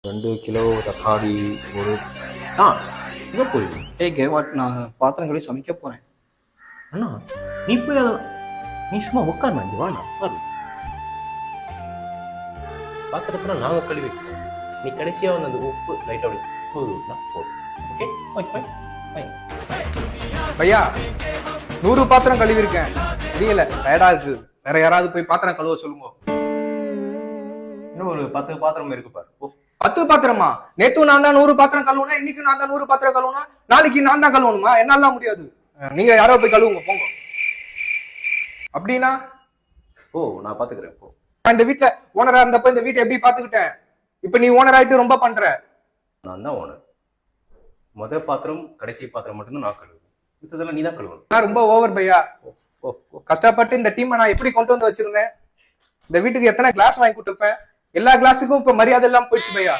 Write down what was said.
2 kilo தக்காளி ஒரு இங்கே போயிடு. கேவாட், நான் பாத்திரம் கழுவி சமைக்க போறேன். அண்ணா நீ போய் நீ சும்மா உட்காருண்ணா, இங்கே வாண்ணா உட்காரு. பாத்திரத்தில் நாங்கள் கழுவி வைக்கிறோம். நீ கடைசியாக வந்து அந்த உப்பு லைட்டாக அப்படி போதும்னா போதும். Okay okay fine. பையா 100 பாத்திரம் கழுவி இருக்கேன், தெரியல, டயர்டா இருக்கு. வேற யாராவது போய் பாத்திரம் கழுவ சொல்லுங்க. இன்னும் ஒரு 10 பாத்திரம் இருக்கு பாரு. ஓ 10 பாத்திரமா? நேத்து நான் தான் 100 பாத்திரம் கழுவுனா, இன்னைக்கு நான் தான் 100 பாத்திரம் கழுவுனா, நாளைக்கு நான் தான் கழுவணுமா? என்னாலாம் முடியாது. நீங்க யாரோ போய் கழுவுங்க போங்க. அப்படின்னா ஓ நான் பாத்துக்கிறேன். போ. நான் இந்த வீட்டுல ஓனரா இருந்தப்ப இந்த வீட்டை எப்படி பாத்துக்கிட்டேன், இப்ப நீ ஓனர் ஆயிட்டு ரொம்ப பண்ற. நான் தான் ஓனர். முதல் பாத்திரம் கடைசி பாத்திரம் மட்டும்தான் நான் கழுவுவேன், மித்ததெல்லாம் நீ தான் கழுவணும். நான் ரொம்ப ஓவர் பையா. ஓ கஷ்டப்பட்டு இந்த டீமை நான் எப்படி கொண்டு வந்து வச்சிருந்தேன். இந்த வீட்டுக்கு எத்தனை கிளாஸ் வாங்கி கொடுத்துருப்பேன். எல்லா கிளாஸுக்கும் இப்ப மரியாதை எல்லாம் போயிடுச்சு பையா.